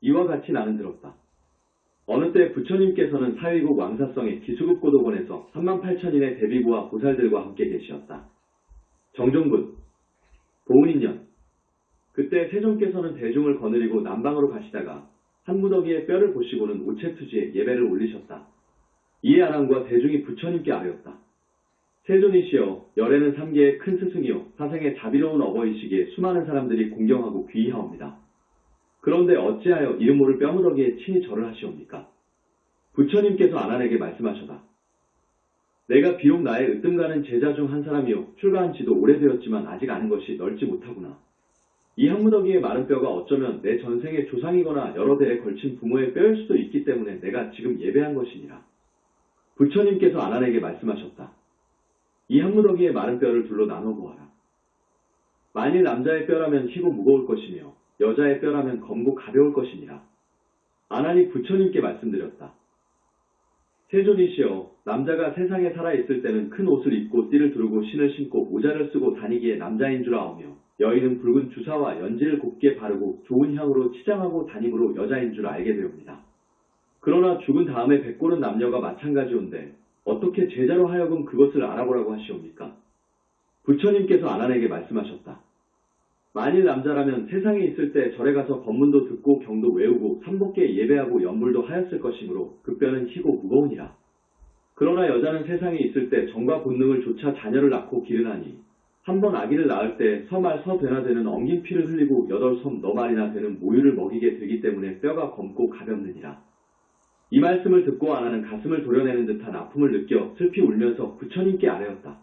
이와 같이 나는 들었다. 어느 때 부처님께서는 사위국 왕사성의 기수급 고도본에서 38,000인의 대비부와 보살들과 함께 계시었다. 정종분, 보은인년. 그때 세종께서는 대중을 거느리고 남방으로 가시다가 한 무더기의 뼈를 보시고는 우체투지에 예배를 올리셨다. 이에 아랑과 대중이 부처님께 아뢰었다. 세존이시여, 열애는 삼계의 큰 스승이요 사생의 자비로운 어버이시기에 수많은 사람들이 공경하고 귀의하옵니다. 그런데 어찌하여 이름 모를 뼈무더기에 친히 절을 하시옵니까? 부처님께서 아란에게 말씀하셔다. 내가 비록 나의 으뜸가는 제자 중 한 사람이요 출가한 지도 오래되었지만 아직 아는 것이 넓지 못하구나. 이 한 무더기의 마른 뼈가 어쩌면 내 전생의 조상이거나 여러 대에 걸친 부모의 뼈일 수도 있기 때문에 내가 지금 예배한 것이니라. 부처님께서 아란에게 말씀하셨다. 이 한 무더기의 마른 뼈를 둘로 나눠보아라. 만일 남자의 뼈라면 희고 무거울 것이며 여자의 뼈라면 검고 가벼울 것이니라. 아란이 부처님께 말씀드렸다. 세존이시여, 남자가 세상에 살아있을 때는 큰 옷을 입고 띠를 두르고 신을 신고 모자를 쓰고 다니기에 남자인 줄 아오며 여인은 붉은 주사와 연지를 곱게 바르고 좋은 향으로 치장하고 다니므로 여자인 줄 알게 되옵니다. 그러나 죽은 다음에 백골은 남녀가 마찬가지온데 어떻게 제자로 하여금 그것을 알아보라고 하시옵니까? 부처님께서 아란에게 말씀하셨다. 만일 남자라면 세상에 있을 때 절에 가서 법문도 듣고 경도 외우고 삼복계 예배하고 연불도 하였을 것이므로 그 뼈는 희고 무거우니라. 그러나 여자는 세상에 있을 때 정과 본능을 조차 자녀를 낳고 기르나니 한 번 아기를 낳을 때 서말 서되나 되는 엉긴 피를 흘리고 8섬 너말이나 되는 모유를 먹이게 되기 때문에 뼈가 검고 가볍느니라. 이 말씀을 듣고 아나는 가슴을 도려내는 듯한 아픔을 느껴 슬피 울면서 부처님께 아뢰었다.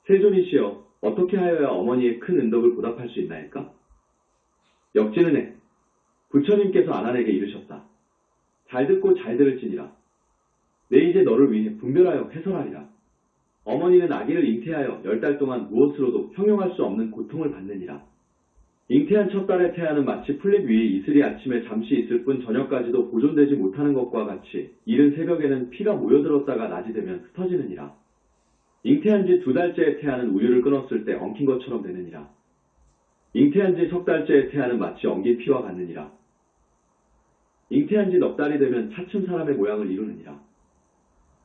세존이시여, 어떻게 하여야 어머니의 큰 은덕을 보답할 수 있나이까? 역지는 해. 부처님께서 아난에게 이르셨다. 잘 듣고 잘 들을지니라. 내 이제 너를 위해 분별하여 해설하리라. 어머니는 아기를 잉태하여 10달 동안 무엇으로도 형용할 수 없는 고통을 받느니라. 잉태한 첫 달의 태아는 마치 풀잎 위에 이슬이 아침에 잠시 있을 뿐 저녁까지도 보존되지 못하는 것과 같이 이른 새벽에는 피가 모여들었다가 낮이 되면 흩어지느니라. 잉태한 지 2달째의 태아는 우유를 끊었을 때 엉킨 것처럼 되느니라. 잉태한 지 석 달째의 태아는 마치 엉긴 피와 같느니라. 잉태한 지 넉 달이 되면 차츰 사람의 모양을 이루느니라.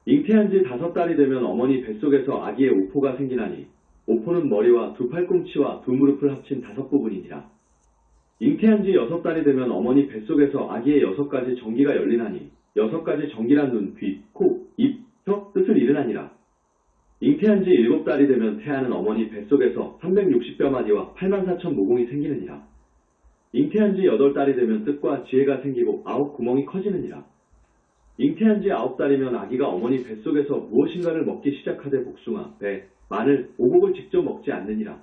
잉태한 지 5달이 되면 어머니 뱃속에서 아기의 오포가 생기나니 오포는 머리와 두 팔꿈치와 두 무릎을 합친 5부분이니라. 잉태한 지 6달이 되면 어머니 뱃속에서 아기의 6가지 정기가 열리나니 6가지 정기란 눈, 귀, 코, 입, 혀, 뜻을 이르나니라. 잉태한 지 7달이 되면 태아는 어머니 뱃속에서 360뼈마디와 84,000 모공이 생기느니라. 잉태한 지 8달이 되면 뜻과 지혜가 생기고 9 구멍이 커지느니라. 잉태한 지 9달이면 아기가 어머니 뱃속에서 무엇인가를 먹기 시작하되 복숭아, 배, 마늘, 오곡을 직접 먹지 않느니라.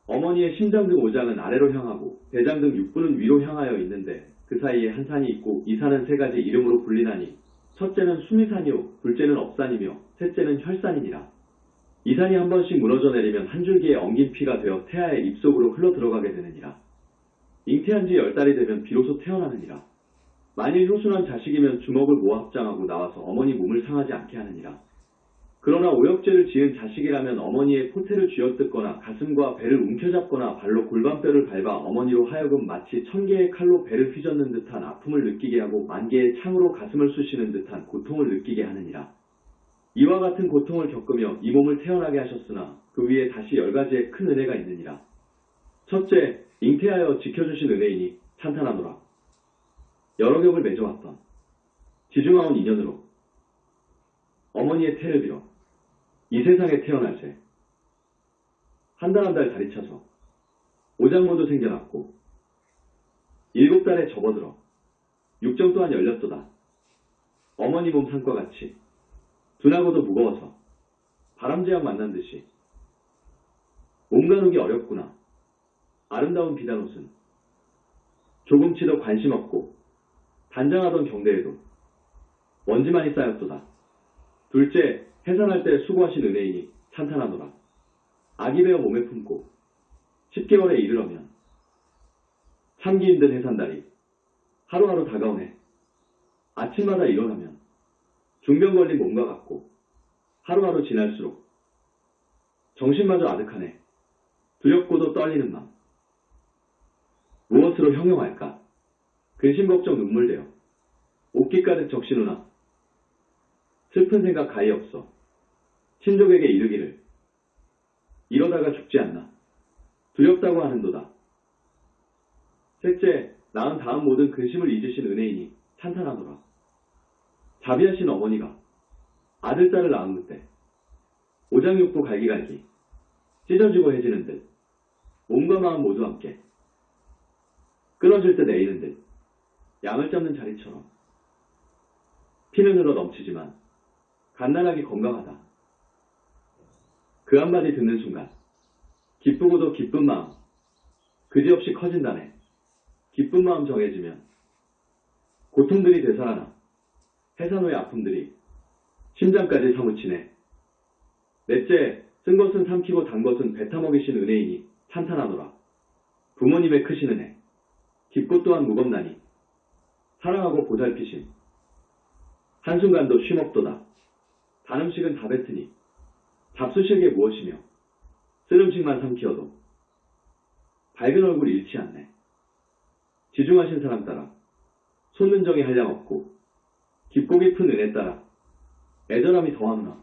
어머니의 심장 등 5장은 아래로 향하고 대장 등 6부는 위로 향하여 있는데 그 사이에 한 산이 있고 이 산은 3가지 이름으로 불리나니 첫째는 수미산이요, 둘째는 업산이며 셋째는 혈산이니라. 이 산이 한 번씩 무너져 내리면 한 줄기의 엉긴 피가 되어 태아의 입속으로 흘러 들어가게 되느니라. 잉태한 지 10달이 되면 비로소 태어나느니라. 만일 효순한 자식이면 주먹을 모아 합장하고 나와서 어머니 몸을 상하지 않게 하느니라. 그러나 오역죄를 지은 자식이라면 어머니의 포태를 쥐어뜯거나 가슴과 배를 움켜잡거나 발로 골반뼈를 밟아 어머니로 하여금 마치 1000개의 칼로 배를 휘젓는 듯한 아픔을 느끼게 하고 10,000개의 창으로 가슴을 쑤시는 듯한 고통을 느끼게 하느니라. 이와 같은 고통을 겪으며 이 몸을 태어나게 하셨으나 그 위에 다시 10가지의 큰 은혜가 있느니라. 첫째, 잉태하여 지켜주신 은혜이니 찬탄하노라. 여러 겹을 맺어왔던 지중하온 인연으로 어머니의 태를 빌어 이 세상에 태어날 새 한 달 한 달 다리 차서 오장모도 생겨났고 7달에 접어들어 6정 또한 열렸도다. 어머니 몸 산과 같이 둔하고도 무거워서 바람재앙 만난 듯이 몸 가누기 어렵구나. 아름다운 비단옷은 조금치도 관심 없고 단장하던 경대에도 먼지만이 쌓였도다. 둘째, 해산할 때 수고하신 은혜이니 찬탄하노라. 아기 베어 몸에 품고 10개월에 이르러면 참기 힘든 해산달이 하루하루 다가오네. 아침마다 일어나면 중병 걸린 몸과 같고 하루하루 지날수록 정신마저 아득하네. 두렵고도 떨리는 마음. 무엇으로 형용할까? 근심 걱정 눈물대요. 옷깃 가득 적시누나. 슬픈 생각 가히 없어. 친족에게 이르기를. 이러다가 죽지 않나. 두렵다고 하는도다. 셋째, 낳은 다음 모든 근심을 잊으신 은혜이니 찬탄하노라. 자비하신 어머니가 아들, 딸을 낳은 그때 오장육부 갈기갈기 찢어지고 해지는 듯 몸과 마음 모두 함께 끊어질 듯 애이는 듯 양을 잡는 자리처럼 피는 흘러 넘치지만 갓난아기 건강하다. 그 한마디 듣는 순간 기쁘고도 기쁜 마음 그지없이 커진다네. 기쁜 마음 정해지면 고통들이 되살아나 해산후의 아픔들이 심장까지 사무치네. 넷째, 쓴 것은 삼키고 단 것은 뱉어 먹이신 은혜이니 찬탄하노라. 부모님의 크신 은혜 깊고 또한 무겁나니 사랑하고 보살피심 한순간도 쉼없도다. 단 음식은 다 뱉으니 잡수실게 무엇이며 쓴 음식만 삼키어도 밝은 얼굴 잃지 않네. 지중하신 사람 따라 손는정이 한량 없고 깊고 깊은 은혜 따라 애절함이 더하노라.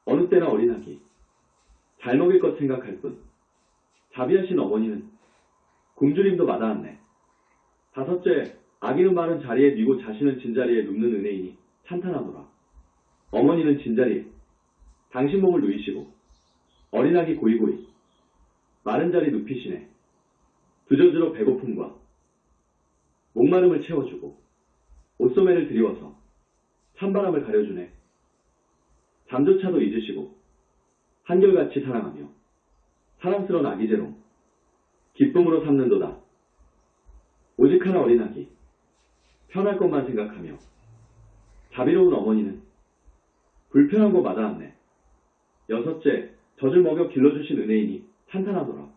어느 때나 어린아기 잘 먹일 것 생각할 뿐 자비하신 어머니는 굶주림도 마다않네. 다섯째, 아기는 마른 자리에 뉘고 자신은 진자리에 눕는 은혜이니 찬탄하노라. 어머니는 진자리에 당신 몸을 누이시고 어린아기 고이고이 마른 자리 눕히시네. 두저주로 배고픔과 목마름을 채워주고 옷소매를 드리워서 찬바람을 가려주네. 잠조차도 잊으시고 한결같이 사랑하며 사랑스러운 아기제로 기쁨으로 삼는도다. 오직 하나 어린아기 편할 것만 생각하며 자비로운 어머니는 불편한 거 마다않네. 여섯째, 젖을 먹여 길러주신 은혜이니 찬탄하노라.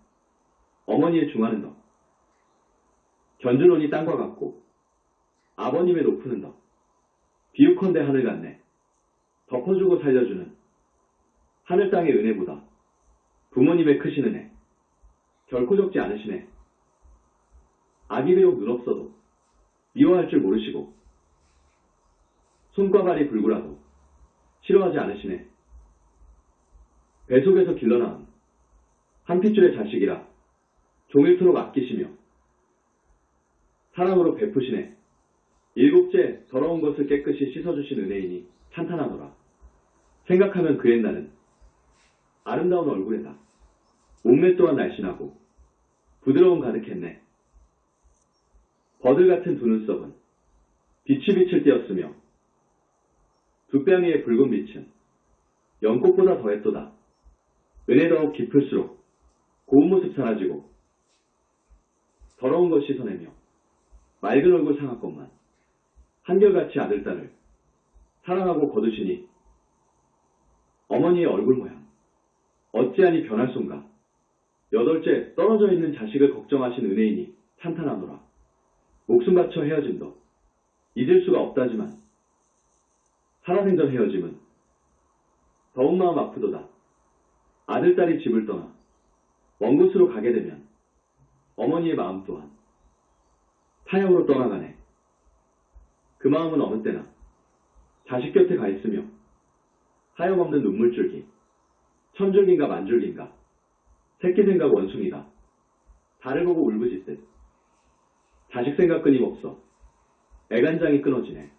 어머니의 중하는 덕 견주노니 땅과 같고 아버님의 높으는 덕 비유컨대 하늘 같네. 덮어주고 살려주는 하늘 땅의 은혜보다 부모님의 크신 은혜 결코 적지 않으시네. 아기 비록 눈 없어도 미워할 줄 모르시고 손과 발이 불구라도 싫어하지 않으시네. 배 속에서 길러나온 한 핏줄의 자식이라 종일토록 아끼시며 사랑으로 베푸시네. 일곱째, 더러운 것을 깨끗이 씻어주신 은혜이니 찬탄하노라. 생각하면 그 옛날은 아름다운 얼굴에다 몸매 또한 날씬하고 부드러움 가득했네. 버들 같은 두 눈썹은 빛이 빛을 띄었으며 두 뺨위의 붉은 빛은 연꽃보다 더했도다. 은혜 더욱 깊을수록 고운 모습 사라지고 더러운 것 씻어내며 맑은 얼굴 상하것만 한결같이 아들, 딸을 사랑하고 거두시니 어머니의 얼굴 모양 어찌하니 변할 손가. 여덟째, 떨어져 있는 자식을 걱정하신 은혜이니 찬탄하노라. 목숨 바쳐 헤어짐도 잊을 수가 없다지만 살아생전 헤어짐은 더운 마음 아프도다. 아들, 딸이 집을 떠나 먼 곳으로 가게 되면 어머니의 마음 또한 타향으로 떠나가네. 그 마음은 어느 때나 자식 곁에 가 있으며 하염없는 눈물줄기 천줄기인가 만줄기인가 새끼 생각 원숭이가 달을 보고 울부짖듯 자식 생각 끊임없어 애간장이 끊어지네.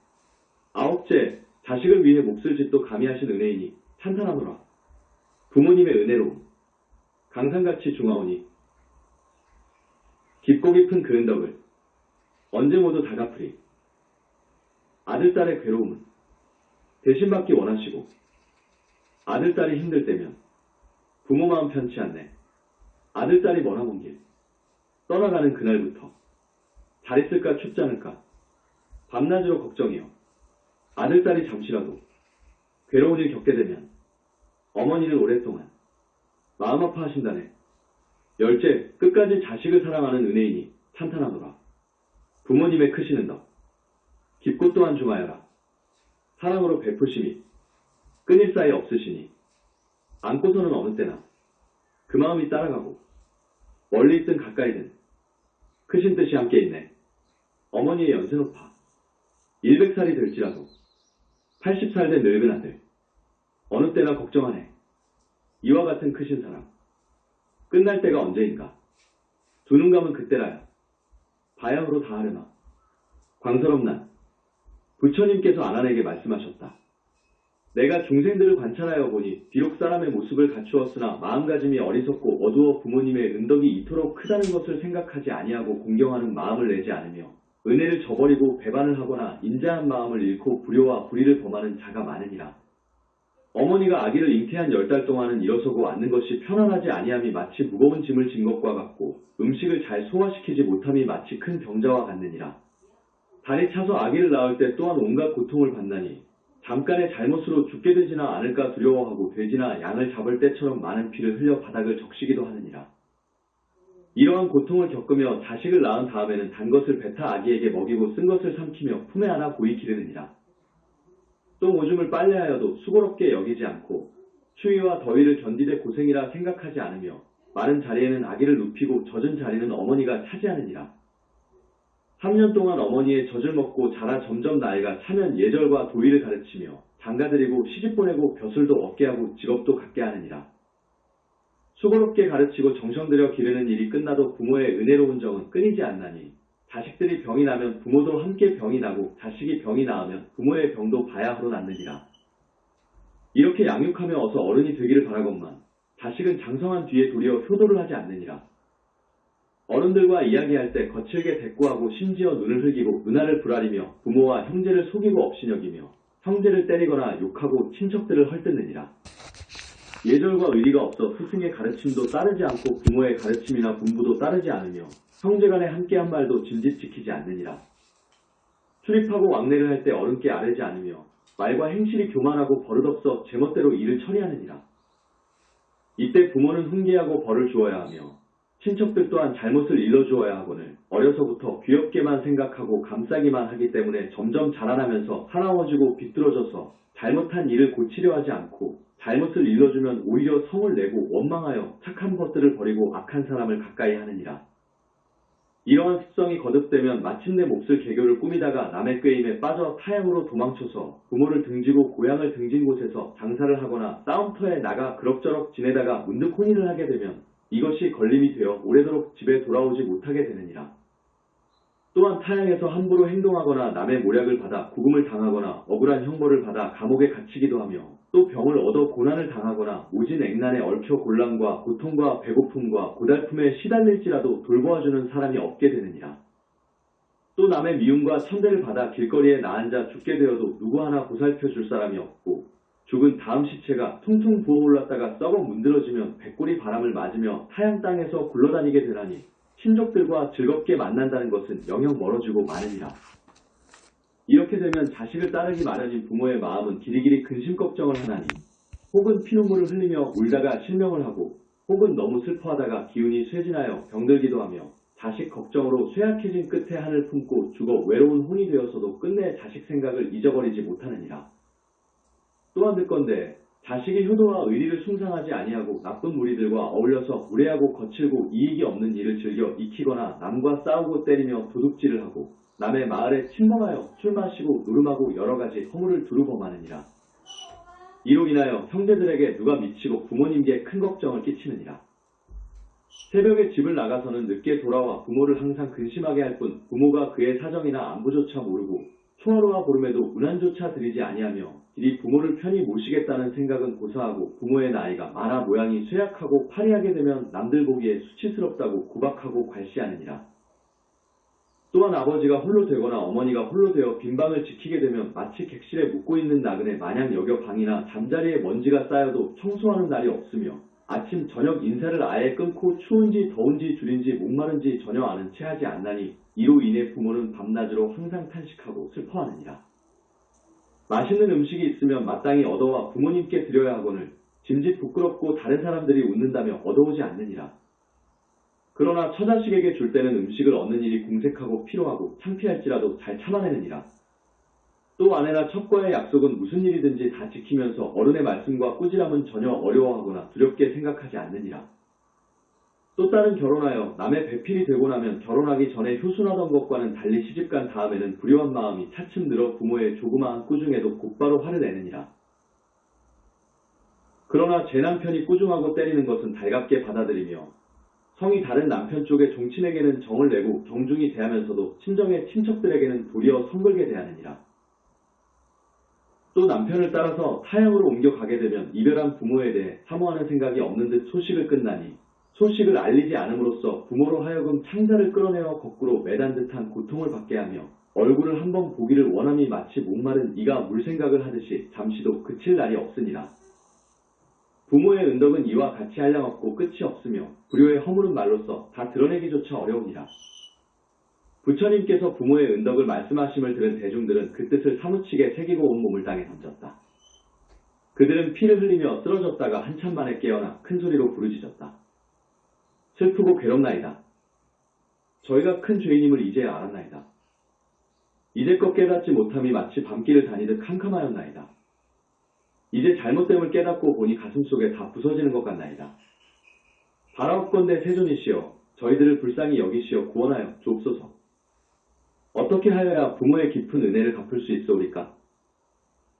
아홉째, 자식을 위해 몫을 짓도 감히 하신 은혜이니 찬탄하노라. 부모님의 은혜로움 강산같이 중하오니 깊고 깊은 그 은덕을 언제 모두 다 갚으리. 아들, 딸의 괴로움은 대신받기 원하시고 아들, 딸이 힘들 때면 부모 마음 편치 않네. 아들, 딸이 머나먼 길 떠나가는 그날부터 잘 있을까 춥지 않을까 밤낮으로 걱정이요. 아들, 딸이 잠시라도 괴로운 일 겪게 되면 어머니는 오랫동안 마음 아파하신다네. 열째, 끝까지 자식을 사랑하는 은혜이니 찬탄하노라. 부모님의 크시는 덕 깊고 또한 중하여라. 사랑으로 베푸심이 끊일 사이 없으시니 안고서는 어느 때나 그 마음이 따라가고 멀리 있든 가까이든 크신 뜻이 함께 있네. 어머니의 연세 높아 100살이 될지라도 80살 된 늙은 아들. 어느 때나 걱정하네. 이와 같은 크신 사람. 끝날 때가 언제인가. 두 눈 감은 그때라야. 바야흐로 다 하려나. 광설엄난 부처님께서 아난에게 말씀하셨다. 내가 중생들을 관찰하여 보니 비록 사람의 모습을 갖추었으나 마음가짐이 어리석고 어두워 부모님의 은덕이 이토록 크다는 것을 생각하지 아니하고 공경하는 마음을 내지 않으며 은혜를 저버리고 배반을 하거나 인자한 마음을 잃고 불효와 불의를 범하는 자가 많으니라. 어머니가 아기를 잉태한 10달 동안은 일어서고 앉는 것이 편안하지 아니함이 마치 무거운 짐을 진 것과 같고 음식을 잘 소화시키지 못함이 마치 큰 병자와 같느니라. 달이 차서 아기를 낳을 때 또한 온갖 고통을 받나니 잠깐의 잘못으로 죽게 되지나 않을까 두려워하고 돼지나 양을 잡을 때처럼 많은 피를 흘려 바닥을 적시기도 하느니라. 이러한 고통을 겪으며 자식을 낳은 다음에는 단 것을 뱉어 아기에게 먹이고 쓴 것을 삼키며 품에 안아 고이 기르느니라. 또 오줌을 빨래하여도 수고롭게 여기지 않고 추위와 더위를 견디되 고생이라 생각하지 않으며 마른 자리에는 아기를 눕히고 젖은 자리는 어머니가 차지하느니라. 3년 동안 어머니의 젖을 먹고 자라 점점 나이가 차면 예절과 도의를 가르치며 장가들이고 시집보내고 벼슬도 얻게 하고 직업도 갖게 하느니라. 수고롭게 가르치고 정성 들여 기르는 일이 끝나도 부모의 은혜로운 정은 끊이지 않나니 자식들이 병이 나면 부모도 함께 병이 나고 자식이 병이 나으면 부모의 병도 바야흐로 낫느니라. 이렇게 양육하며 어서 어른이 되기를 바라건만 자식은 장성한 뒤에 도리어 효도를 하지 않느니라. 어른들과 이야기할 때 거칠게 대꾸하고 심지어 눈을 흘기고 은하를 부라리며 부모와 형제를 속이고 업신여기며 형제를 때리거나 욕하고 친척들을 헐뜯느니라. 예절과 의리가 없어 스승의 가르침도 따르지 않고 부모의 가르침이나 분부도 따르지 않으며 형제간에 함께한 말도 짐짓 지키지 않느니라. 출입하고 왕래를 할 때 어른께 아뢰지 않으며 말과 행실이 교만하고 버릇없어 제멋대로 일을 처리하느니라. 이때 부모는 훈계하고 벌을 주어야 하며 친척들 또한 잘못을 일러주어야 하거늘 어려서부터 귀엽게만 생각하고 감싸기만 하기 때문에 점점 자라나면서 사나워지고 비뚤어져서 잘못한 일을 고치려 하지 않고 잘못을 일러주면 오히려 성을 내고 원망하여 착한 것들을 버리고 악한 사람을 가까이 하느니라. 이러한 습성이 거듭되면 마침내 몹쓸 개교를 꾸미다가 남의 꾀임에 빠져 타향으로 도망쳐서 부모를 등지고 고향을 등진 곳에서 장사를 하거나 싸움터에 나가 그럭저럭 지내다가 문득 혼인을 하게 되면 이것이 걸림이 되어 오래도록 집에 돌아오지 못하게 되느니라. 또한 타향에서 함부로 행동하거나 남의 모략을 받아 구금을 당하거나 억울한 형벌을 받아 감옥에 갇히기도 하며 또 병을 얻어 고난을 당하거나 오진 액난에 얽혀 곤란과 고통과 배고픔과 고달픔에 시달릴지라도 돌보아주는 사람이 없게 되느니라. 또 남의 미움과 천대를 받아 길거리에 나앉아 죽게 되어도 누구 하나 보살펴 줄 사람이 없고 죽은 다음 시체가 퉁퉁 부어올랐다가 썩어 문드러지면 백골이 바람을 맞으며 타양 땅에서 굴러다니게 되나니 친족들과 즐겁게 만난다는 것은 영영 멀어지고 마느니라. 이렇게 되면 자식을 따르기 마련인 부모의 마음은 길이길이 근심 걱정을 하나니 혹은 피눈물을 흘리며 울다가 실명을 하고 혹은 너무 슬퍼하다가 기운이 쇠진하여 병들기도 하며 자식 걱정으로 쇠약해진 끝에 한을 품고 죽어 외로운 혼이 되어서도 끝내 자식 생각을 잊어버리지 못하느니라. 또한 듣건대 자식이 효도와 의리를 숭상하지 아니하고 나쁜 무리들과 어울려서 무례하고 거칠고 이익이 없는 일을 즐겨 익히거나 남과 싸우고 때리며 도둑질을 하고 남의 마을에 침범하여 술 마시고 노름하고 여러가지 허물을 두루 범하느니라. 이로 인하여 형제들에게 누가 미치고 부모님께 큰 걱정을 끼치느니라. 새벽에 집을 나가서는 늦게 돌아와 부모를 항상 근심하게 할 뿐 부모가 그의 사정이나 안부조차 모르고 총하루와 보름에도 운한조차 드리지 아니하며 이리 부모를 편히 모시겠다는 생각은 고사하고 부모의 나이가 많아 모양이 쇠약하고 파리하게 되면 남들 보기에 수치스럽다고 구박하고 괄시하느니라. 또한 아버지가 홀로 되거나 어머니가 홀로 되어 빈방을 지키게 되면 마치 객실에 묵고 있는 나그네 마냥 여겨 방이나 잠자리에 먼지가 쌓여도 청소하는 날이 없으며 아침 저녁 인사를 아예 끊고 추운지 더운지 줄인지 목마른지 전혀 아는 채 하지 않나니 이로 인해 부모는 밤낮으로 항상 탄식하고 슬퍼하느니라. 맛있는 음식이 있으면 마땅히 얻어와 부모님께 드려야 하거늘 짐짓 부끄럽고 다른 사람들이 웃는다며 얻어오지 않느니라. 그러나 처자식에게 줄 때는 음식을 얻는 일이 궁색하고 피로하고 창피할지라도 잘 참아내느니라. 또 아내나 첩과의 약속은 무슨 일이든지 다 지키면서 어른의 말씀과 꾸지람은 전혀 어려워하거나 두렵게 생각하지 않느니라. 또 다른 결혼하여 남의 배필이 되고 나면 결혼하기 전에 효순하던 것과는 달리 시집간 다음에는 불효한 마음이 차츰 늘어 부모의 조그마한 꾸중에도 곧바로 화를 내느니라. 그러나 제 남편이 꾸중하고 때리는 것은 달갑게 받아들이며 성이 다른 남편 쪽의 종친에게는 정을 내고 경중히 대하면서도 친정의 친척들에게는 도리어 성글게 대하느니라. 또 남편을 따라서 타향으로 옮겨가게 되면 이별한 부모에 대해 사모하는 생각이 없는 듯 소식을 끝나니 소식을 알리지 않음으로써 부모로 하여금 창자를 끌어내어 거꾸로 매단 듯한 고통을 받게 하며 얼굴을 한번 보기를 원함이 마치 목마른 이가 물 생각을 하듯이 잠시도 그칠 날이 없으니라. 부모의 은덕은 이와 같이 한량없고 끝이 없으며 불효의 허물은 말로써 다 드러내기조차 어려우니라. 부처님께서 부모의 은덕을 말씀하심을 들은 대중들은 그 뜻을 사무치게 새기고 온 몸을 땅에 던졌다. 그들은 피를 흘리며 쓰러졌다가 한참 만에 깨어나 큰 소리로 부르짖었다. 슬프고 괴롭나이다. 저희가 큰 죄인임을 이제야 알았나이다. 이제껏 깨닫지 못함이 마치 밤길을 다니듯 캄캄하였나이다. 이제 잘못됨을 깨닫고 보니 가슴속에 다 부서지는 것 같나이다. 바라옵건대 세존이시여 저희들을 불쌍히 여기시어 구원하여 주옵소서. 어떻게 하여야 부모의 깊은 은혜를 갚을 수 있어오리까?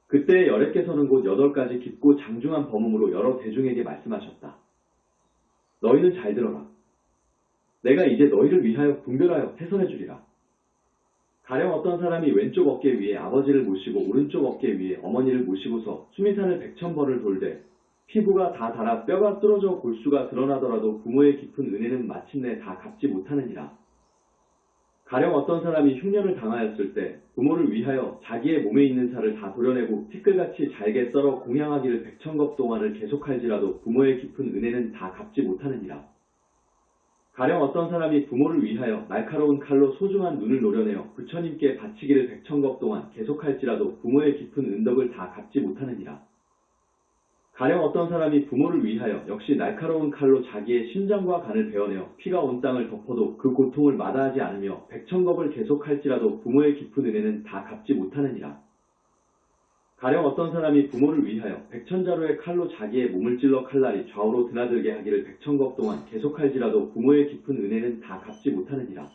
그때 여래께서는 곧 8가지 깊고 장중한 범음으로 여러 대중에게 말씀하셨다. 너희는 잘 들어라. 내가 이제 너희를 위하여 분별하여 해선해 주리라. 가령 어떤 사람이 왼쪽 어깨 위에 아버지를 모시고 오른쪽 어깨 위에 어머니를 모시고서 수미산을 100,000번을 돌되 피부가 다 닳아 뼈가 뚫어져 골수가 드러나더라도 부모의 깊은 은혜는 마침내 다 갚지 못하느니라. 가령 어떤 사람이 흉년을 당하였을 때 부모를 위하여 자기의 몸에 있는 살을 다 도려내고 티끌같이 잘게 썰어 공양하기를 100,000겁 동안을 계속할지라도 부모의 깊은 은혜는 다 갚지 못하느니라. 가령 어떤 사람이 부모를 위하여 날카로운 칼로 소중한 눈을 노려내어 부처님께 바치기를 100,000겁 동안 계속할지라도 부모의 깊은 은덕을 다 갚지 못하느니라. 가령 어떤 사람이 부모를 위하여 역시 날카로운 칼로 자기의 심장과 간을 베어내어 피가 온 땅을 덮어도 그 고통을 마다하지 않으며 100,000겁을 계속할지라도 부모의 깊은 은혜는 다 갚지 못하느니라. 가령 어떤 사람이 부모를 위하여 100,000자루의 칼로 자기의 몸을 찔러 칼날이 좌우로 드나들게 하기를 100,000겁 동안 계속할지라도 부모의 깊은 은혜는 다 갚지 못하느니라.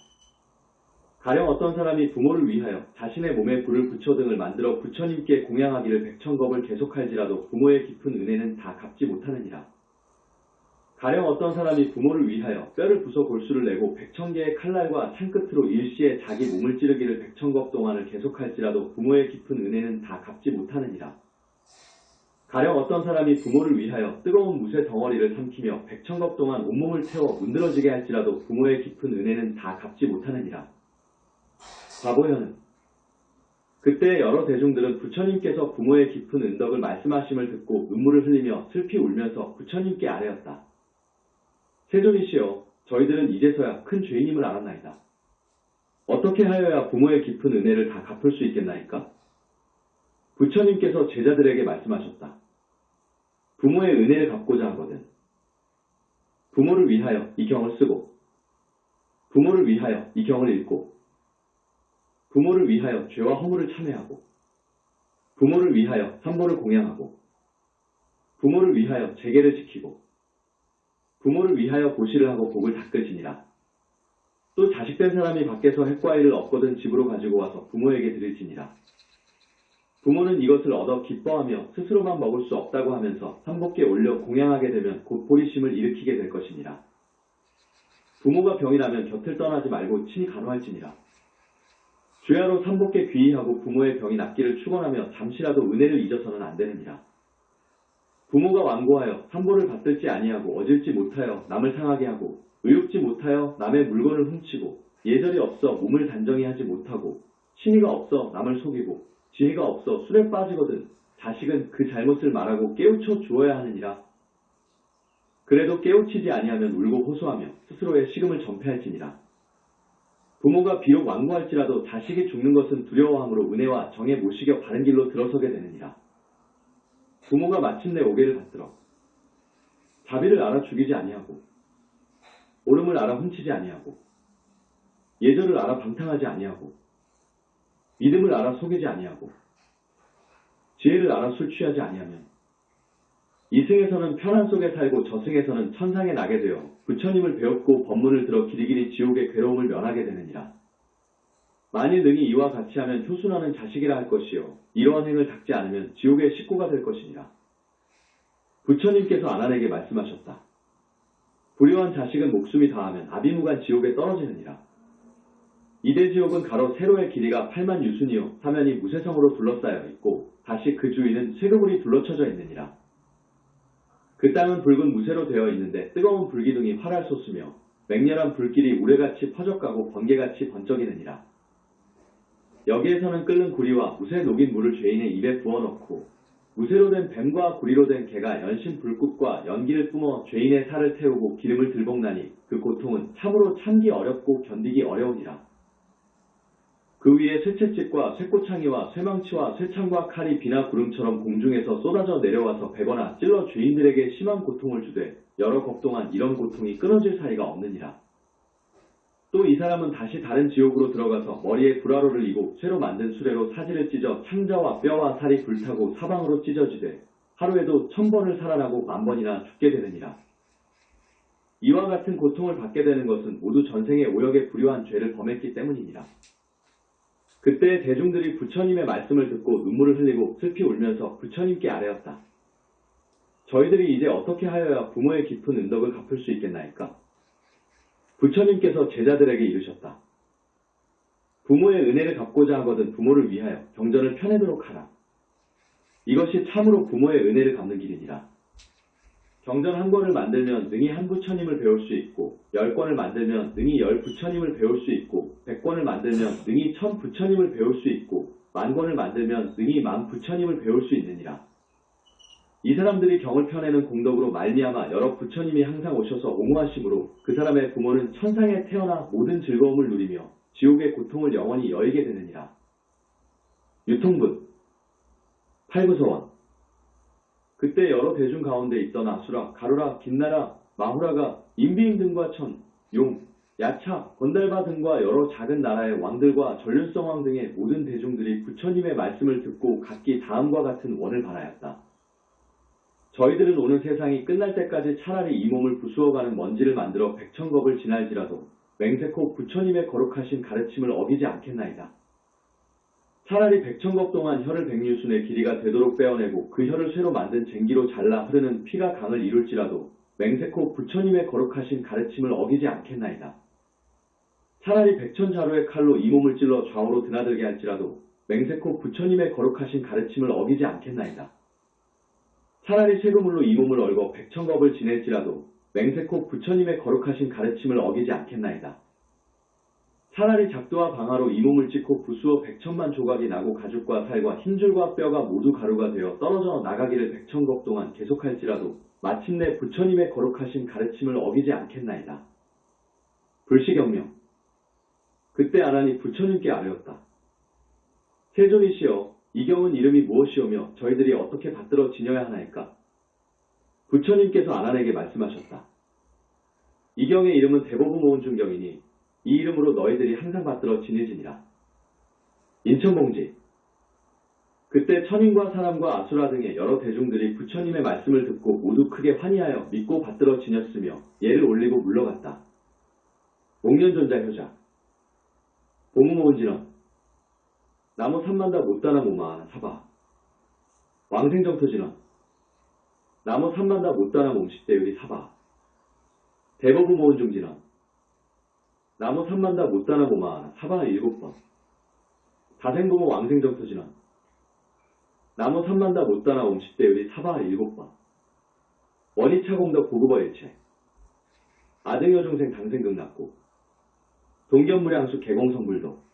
가령 어떤 사람이 부모를 위하여 자신의 몸에 불을 붙여 등을 만들어 부처님께 공양하기를 100,000겁을 계속할지라도 부모의 깊은 은혜는 다 갚지 못하느니라. 가령 어떤 사람이 부모를 위하여 뼈를 부숴 골수를 내고 100,000개의 칼날과 창끝으로 일시에 자기 몸을 찌르기를 100,000겁 동안을 계속할지라도 부모의 깊은 은혜는 다 갚지 못하느니라. 가령 어떤 사람이 부모를 위하여 뜨거운 무쇠 덩어리를 삼키며 100,000겁 동안 온몸을 태워 문드러지게 할지라도 부모의 깊은 은혜는 다 갚지 못하느니라. 과보현은 그때 여러 대중들은 부처님께서 부모의 깊은 은덕을 말씀하심을 듣고 눈물을 흘리며 슬피 울면서 부처님께 아뢰었다. 세존이시여 저희들은 이제서야 큰 죄인임을 알았나이다. 어떻게 하여야 부모의 깊은 은혜를 다 갚을 수 있겠나이까? 부처님께서 제자들에게 말씀하셨다. 부모의 은혜를 갚고자 하거든 부모를 위하여 이 경을 쓰고 부모를 위하여 이 경을 읽고 부모를 위하여 죄와 허물을 참회하고 부모를 위하여 삼보를 공양하고 부모를 위하여 제계를 지키고 부모를 위하여 보시를 하고 복을 닦을지니라. 또 자식된 사람이 밖에서 햇과일을 얻거든 집으로 가지고 와서 부모에게 드릴지니라. 부모는 이것을 얻어 기뻐하며 스스로만 먹을 수 없다고 하면서 삼복에 올려 공양하게 되면 곧 보리심을 일으키게 될 것이니라. 부모가 병이 나면 곁을 떠나지 말고 친히 간호할지니라. 주야로 삼복에 귀의하고 부모의 병이 낫기를 축원하며 잠시라도 은혜를 잊어서는 안 되느니라. 부모가 완고하여 삼보를 받들지 아니하고 얻을지 못하여 남을 상하게 하고 의롭지 못하여 남의 물건을 훔치고 예절이 없어 몸을 단정히 하지 못하고 신의가 없어 남을 속이고 지혜가 없어 술에 빠지거든 자식은 그 잘못을 말하고 깨우쳐 주어야 하느니라. 그래도 깨우치지 아니하면 울고 호소하며 스스로의 식음을 전폐할지니라. 부모가 비록 완고할지라도 자식이 죽는 것은 두려워함으로 은혜와 정에 모시겨 바른 길로 들어서게 되느니라. 부모가 마침내 오개를 받들어 자비를 알아 죽이지 아니하고 옳음을 알아 훔치지 아니하고 예절을 알아 방탕하지 아니하고 믿음을 알아 속이지 아니하고 지혜를 알아 술 취하지 아니하면 이승에서는 편안 속에 살고 저승에서는 천상에 나게 되어 부처님을 배웠고 법문을 들어 길이길이 지옥의 괴로움을 면하게 되느니라. 만일 능히 이와 같이 하면 효순하는 자식이라 할 것이요 이러한 행을 닦지 않으면 지옥의 식구가 될 것이니라. 부처님께서 아난에게 말씀하셨다. 불효한 자식은 목숨이 다하면 아비무간 지옥에 떨어지느니라. 이대지옥은 가로 세로의 길이가 8만 유순이요 사면이 무쇠성으로 둘러싸여 있고 다시 그 주위는 쇠그물이 둘러쳐져 있느니라. 그 땅은 붉은 무쇠로 되어 있는데 뜨거운 불기둥이 활활 솟으며 맹렬한 불길이 우레같이 퍼져가고 번개같이 번쩍이느니라. 여기에서는 끓는 구리와 무쇠 녹인 물을 죄인의 입에 부어넣고 무쇠로 된 뱀과 구리로 된 개가 연신 불꽃과 연기를 뿜어 죄인의 살을 태우고 기름을 들볶나니 그 고통은 참으로 참기 어렵고 견디기 어려우니라. 그 위에 쇠채찍과 쇠꼬창이와 쇠망치와 쇠창과 칼이 비나 구름처럼 공중에서 쏟아져 내려와서 베거나 찔러 죄인들에게 심한 고통을 주되 여러 법 동안 이런 고통이 끊어질 사이가 없느니라. 또 이 사람은 다시 다른 지옥으로 들어가서 머리에 불화로를 이고 쇠로 만든 수레로 사지를 찢어 창자와 뼈와 살이 불타고 사방으로 찢어지되 하루에도 1000번을 살아나고 10,000번이나 죽게 되느니라. 이와 같은 고통을 받게 되는 것은 모두 전생의 오역의 불효한 죄를 범했기 때문이니라. 그때 대중들이 부처님의 말씀을 듣고 눈물을 흘리고 슬피 울면서 부처님께 아뢰었다. 저희들이 이제 어떻게 하여야 부모의 깊은 은덕을 갚을 수 있겠나이까? 부처님께서 제자들에게 이르셨다. 부모의 은혜를 갚고자 하거든 부모를 위하여 경전을 펴내도록 하라. 이것이 참으로 부모의 은혜를 갚는 길이니라. 경전 한 권을 만들면 능히 한 부처님을 배울 수 있고 10권을 만들면 능히 10부처님을 배울 수 있고 100권을 만들면 능히 1000부처님을 배울 수 있고 10,000권을 만들면 능히 10,000부처님을 배울 수 있느니라. 이 사람들이 경을 펴내는 공덕으로 말미암아 여러 부처님이 항상 오셔서 옹호하심으로 그 사람의 부모는 천상에 태어나 모든 즐거움을 누리며 지옥의 고통을 영원히 여의게 되느니라. 유통분 팔구서원 그때 여러 대중 가운데 있던 아수라, 가루라, 김나라, 마후라가 인비임 등과 천, 용, 야차, 건달바 등과 여러 작은 나라의 왕들과 전륜성왕 등의 모든 대중들이 부처님의 말씀을 듣고 각기 다음과 같은 원을 바라였다. 저희들은 오는 세상이 끝날 때까지 차라리 이 몸을 부수어가는 먼지를 만들어 백천겁을 지날지라도 맹세코 부처님의 거룩하신 가르침을 어기지 않겠나이다. 차라리 백천겁 동안 혀를 백유순의 길이가 되도록 빼어내고 그 혀를 쇠로 만든 쟁기로 잘라 흐르는 피가 강을 이룰지라도 맹세코 부처님의 거룩하신 가르침을 어기지 않겠나이다. 차라리 백천자루의 칼로 이 몸을 찔러 좌우로 드나들게 할지라도 맹세코 부처님의 거룩하신 가르침을 어기지 않겠나이다. 차라리 쇠그물로 이 몸을 얽어 백천겁을 지낼지라도 맹세코 부처님의 거룩하신 가르침을 어기지 않겠나이다. 차라리 작두와 방아로 이 몸을 찢고 부수어 100,000만 조각이 나고 가죽과 살과 흰줄과 뼈가 모두 가루가 되어 떨어져 나가기를 100,000겁 동안 계속할지라도 마침내 부처님의 거룩하신 가르침을 어기지 않겠나이다. 불시경명 그때 아난이 부처님께 아뢰었다. 세존이시여 이 경은 이름이 무엇이오며 저희들이 어떻게 받들어 지녀야 하나이까? 부처님께서 아난에게 말씀하셨다. 이 경의 이름은 대보부모운중경이니 이 이름으로 너희들이 항상 받들어 지내지니라. 인천봉지 그때 천인과 사람과 아수라 등의 여러 대중들이 부처님의 말씀을 듣고 모두 크게 환희하여 믿고 받들어 지녔으며 예를 올리고 물러갔다. 목련존자 효자 보무모운진원 나무 삼만다 못다나 모마 사바 왕생정토진원 나무 삼만다 못다나 몽식대유리 사바 대보부모운중진원 나무 삼만다 못다나 모마 사바 7번 다생부모 왕생정토진원 나무 삼만다 못다나 옴식대유리 사바 7번 원이차공덕 보급어일체 아등여중생 당생극납고 동견무량수 개공성불도